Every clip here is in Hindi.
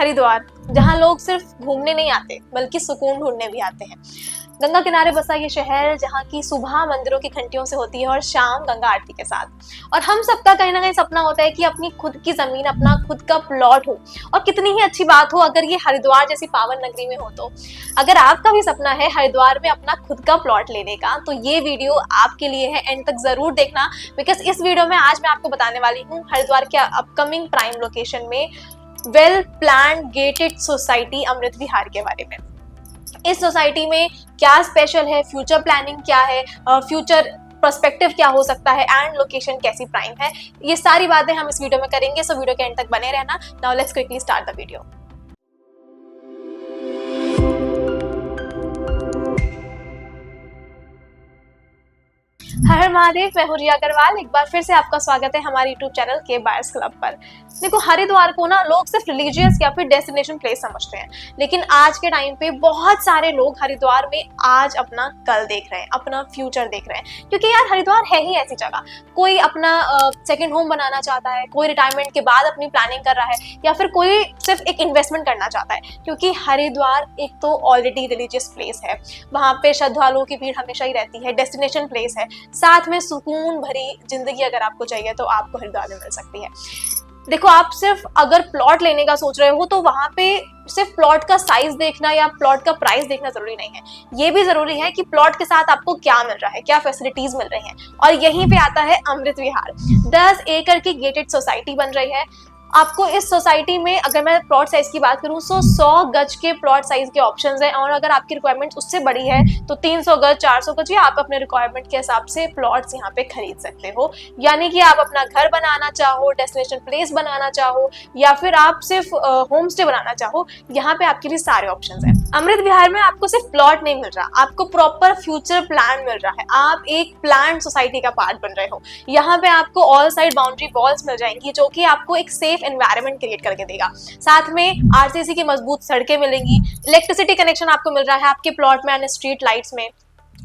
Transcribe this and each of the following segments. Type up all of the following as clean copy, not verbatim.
हरिद्वार, जहाँ लोग सिर्फ घूमने नहीं आते बल्कि सुकून ढूंढने भी आते हैं। गंगा किनारे बसा ये शहर जहाँ की सुबह मंदिरों की घंटियों से होती है और शाम गंगा आरती के साथ। और हम सबका कहीं ना कहीं सपना होता है कि अपनी खुद की जमीन, अपना खुद का प्लॉट हो, और कितनी ही अच्छी बात हो अगर ये हरिद्वार जैसी पावन नगरी में हो। तो अगर आपका भी सपना है हरिद्वार में अपना खुद का प्लॉट लेने का, तो ये वीडियो आपके लिए है, एंड तक जरूर देखना, बिकॉज इस वीडियो में आज मैं आपको बताने वाली हूँ हरिद्वार के अपकमिंग प्राइम लोकेशन में वेल प्लान्ड गेटेड सोसाइटी अमृत विहार के बारे में। इस सोसाइटी में क्या स्पेशल है, फ्यूचर प्लानिंग क्या है, फ्यूचर पर्सपेक्टिव क्या हो सकता है, एंड लोकेशन कैसी प्राइम है, ये सारी बातें हम इस वीडियो में करेंगे। सो वीडियो के एंड तक बने रहना। Now let's quickly start the video. हर हर महादेव, मैं हूं रिया अग्रवाल। एक बार फिर से आपका स्वागत है हमारे यूट्यूब चैनल के बायर्स क्लब पर। देखो, हरिद्वार को ना लोग सिर्फ रिलीजियस या फिर डेस्टिनेशन प्लेस समझते हैं, लेकिन आज के टाइम पे बहुत सारे लोग हरिद्वार में आज अपना कल देख रहे हैं, अपना फ्यूचर देख रहे हैं। क्योंकि यार हरिद्वार है ही ऐसी जगह, कोई अपना सेकेंड होम बनाना चाहता है, कोई रिटायरमेंट के बाद अपनी प्लानिंग कर रहा है, या फिर कोई सिर्फ एक इन्वेस्टमेंट करना चाहता है। क्योंकि हरिद्वार एक तो ऑलरेडी रिलीजियस प्लेस है, वहाँ पे श्रद्धालुओं की भीड़ हमेशा ही रहती है, डेस्टिनेशन प्लेस है, साथ में सुकून भरी जिंदगी अगर आपको चाहिए तो आपको हरिद्वार में मिल सकती है। देखो, आप सिर्फ अगर प्लॉट लेने का सोच रहे हो तो वहां पे सिर्फ प्लॉट का साइज देखना या प्लॉट का प्राइस देखना जरूरी नहीं है। ये भी जरूरी है कि प्लॉट के साथ आपको क्या मिल रहा है, क्या फैसिलिटीज मिल रही हैं। और यहीं पे आता है अमृत विहार। 10 एकड़ की गेटेड सोसाइटी बन रही है। आपको इस सोसाइटी में, अगर मैं प्लॉट साइज की बात करूं तो 100 गज के प्लॉट साइज के ऑप्शंस हैं, और अगर आपकी रिक्वायरमेंट उससे बड़ी है तो 300 गज, 400 गज, या आप अपने रिक्वायरमेंट के हिसाब से प्लॉट्स यहाँ पे खरीद सकते हो। यानी कि आप अपना घर बनाना चाहो, डेस्टिनेशन प्लेस बनाना चाहो, या फिर आप सिर्फ होम स्टे बनाना चाहो, यहाँ पे आपके लिए सारे ऑप्शंस हैं। अमृत विहार में आपको सिर्फ प्लॉट नहीं मिल रहा, आपको प्रॉपर फ्यूचर प्लान मिल रहा है। आप एक प्लान सोसाइटी का पार्ट बन रहे हो। यहाँ पे आपको ऑल साइड बाउंड्री वॉल्स मिल जाएंगी, जो कि आपको एक सेफ एनवायरनमेंट क्रिएट करके देगा। साथ में आरसीसी की मजबूत सड़कें मिलेंगी, इलेक्ट्रिसिटी कनेक्शन आपको मिल रहा है आपके प्लॉट में, एंड स्ट्रीट लाइट्स में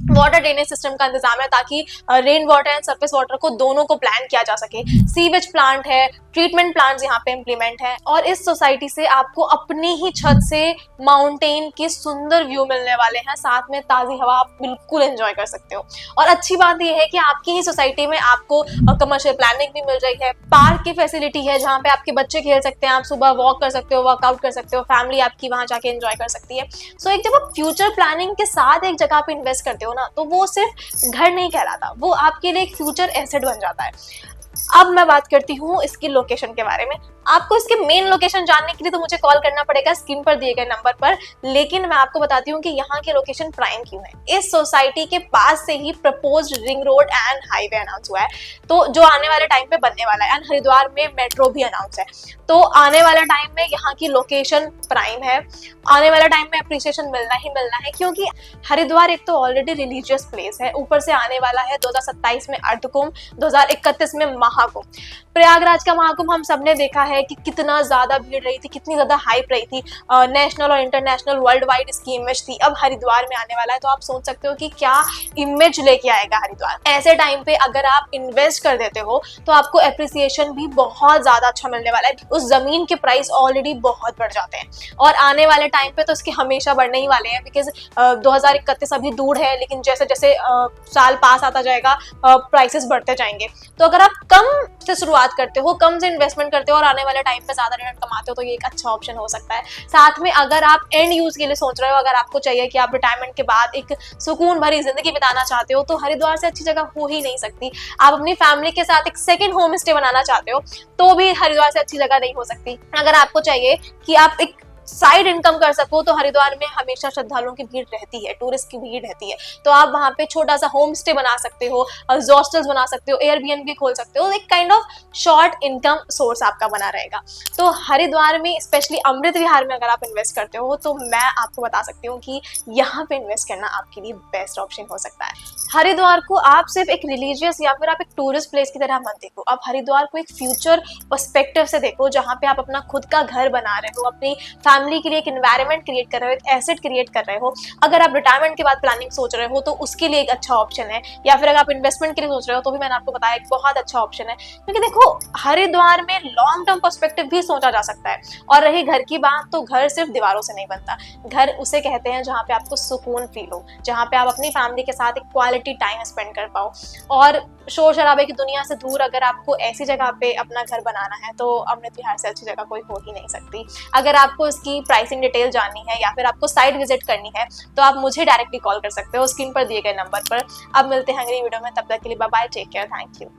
वाटर ड्रेनेज सिस्टम का इंतजाम है, ताकि rain water and surface water को दोनों को प्लान किया जा सके। सीवेज प्लांट है, ट्रीटमेंट प्लांट्स यहाँ पे इम्प्लीमेंट है, और इस सोसाइटी से आपको अपनी ही छत से माउंटेन के सुंदर व्यू मिलने वाले हैं। साथ में ताजी हवा आप बिल्कुल एंजॉय कर सकते हो। और अच्छी बात यह है कि आपकी ही सोसाइटी में आपको कमर्शियल प्लानिंग भी मिल रही है, पार्क की फैसिलिटी है जहाँ पे आपके बच्चे खेल सकते हैं, आप सुबह वॉक कर सकते हो, वर्कआउट कर सकते हो, फैमिली आपकी वहाँ जाके एंजॉय कर सकती है। सो एक जब आप फ्यूचर प्लानिंग के साथ एक जगह पे इन्वेस्ट करते हो ना, तो वो सिर्फ घर नहीं कहलाता, वो आपके लिए एक फ्यूचर एसेट बन जाता है। अब मैं बात करती हूँ इसकी लोकेशन के बारे में। आपको इसके मेन लोकेशन जानने के लिए तो मुझे कॉल करना पड़ेगा स्क्रीन पर दिए गए नंबर पर, लेकिन मैं आपको बताती हूँ कि यहाँ के लोकेशन प्राइम क्यों है। इस सोसाइटी के पास से ही proposed ring road and highway announce हुआ है, तो जो आने वाले टाइम पे बनने वाला है, एंड हरिद्वार में मेट्रो भी अनाउंस है। तो आने वाले टाइम में यहाँ की लोकेशन प्राइम है। आने वाले टाइम में अप्रिसिएशन मिलना ही मिलना है, क्योंकि हरिद्वार एक तो ऑलरेडी रिलीजियस प्लेस है, ऊपर से आने वाला है 2027 में अर्धकुंभ, 2031 में महाकुंभ। प्रयागराज का महाकुंभ हम सबने देखा है कि कितना ज्यादा भीड़ रही थी, कितनी ज्यादा हाइप रही थी, नेशनल और इंटरनेशनल वर्ल्ड वाइड इसकी इमेज थी। अब हरिद्वार में आने वाला है, तो आप सोच सकते हो कि क्या इमेज लेके आएगा हरिद्वार। ऐसे टाइम पे अगर आप इन्वेस्ट कर देते हो तो आपको एप्रिसिएशन भी बहुत ज्यादा अच्छा मिलने वाला है। उस जमीन के प्राइस ऑलरेडी बहुत बढ़ जाते हैं, और आने वाले टाइम पे तो इसके हमेशा बढ़ने ही वाले हैं, बिकॉज 2031 अभी दूर है, लेकिन जैसे जैसे साल पास आता जाएगा प्राइसेस बढ़ते जाएंगे। तो अगर आप कम से शुरुआत करते हो, कम से इन्वेस्टमेंट करते हो और आने वाले टाइम पे ज्यादा रिटर्न कमाते हो, तो ये एक अच्छा ऑप्शन हो सकता है। साथ में अगर आप एंड यूज के लिए सोच रहे हो, अगर आपको चाहिए कि आप रिटायरमेंट के बाद एक सुकून भरी जिंदगी बिताना चाहते हो, तो हरिद्वार से अच्छी जगह हो ही नहीं सकती। आप अपनी फैमिली के साथ एक सेकंड होम स्टे बनाना चाहते हो, तो भी हरिद्वार से अच्छी जगह नहीं हो सकती। अगर आपको चाहिए कि आप एक साइड इनकम कर सको, तो हरिद्वार में हमेशा श्रद्धालुओं की भीड़ रहती है, टूरिस्ट की भीड़ रहती है। तो आप वहाँ पे छोटा सा होम स्टे बना सकते हो, हॉस्टल्स बना सकते हो, एयरबीएनबी खोल सकते हो, एक kind of short income source आपका बना रहेगा। तो हरिद्वार में, स्पेशली अमृत विहार में अगर आप इन्वेस्ट करते हो, तो मैं आपको बता सकती हूँ कि यहाँ पे इन्वेस्ट करना आपके लिए बेस्ट ऑप्शन हो सकता है। हरिद्वार को आप सिर्फ एक रिलीजियस या फिर आप एक टूरिस्ट प्लेस की तरह मत देखो, आप हरिद्वार को एक फ्यूचर पर्सपेक्टिव से देखो, जहाँ पे आप अपना खुद का घर बना रहे हो, अपनी फैमिली के लिए एक एनवायरनमेंट क्रिएट कर रहे हो, एक एसेट क्रिएट कर रहे हो। अगर आप रिटायरमेंट के बाद प्लानिंग सोच रहे हो तो उसके लिए एक अच्छा ऑप्शन है, या फिर अगर आप इन्वेस्टमेंट के लिए सोच रहे हो तो भी मैंने आपको बताया एक बहुत अच्छा ऑप्शन है। क्योंकि देखो हरिद्वार में लॉन्ग टर्म पर्सपेक्टिव भी सोचा जा सकता है। और रही घर की बात, तो घर सिर्फ दीवारों से नहीं बनता। घर उसे कहते हैं जहाँ पे आपको सुकून फील हो, जहाँ पे आप अपनी फैमिली के साथ एक क्वालिटी टाइम स्पेंड कर पाओ। और शोर शराबे की दुनिया से दूर अगर आपको ऐसी जगह पे अपना घर बनाना है तो अमृत विहार से अच्छी जगह कोई हो ही नहीं सकती। अगर आपको इसकी प्राइसिंग डिटेल जाननी है या फिर आपको साइट विजिट करनी है तो आप मुझे डायरेक्टली कॉल कर सकते हो स्क्रीन पर दिए गए नंबर पर। अब मिलते हैं अगली वीडियो में, तब तक के लिए bye bye, take care, thank you.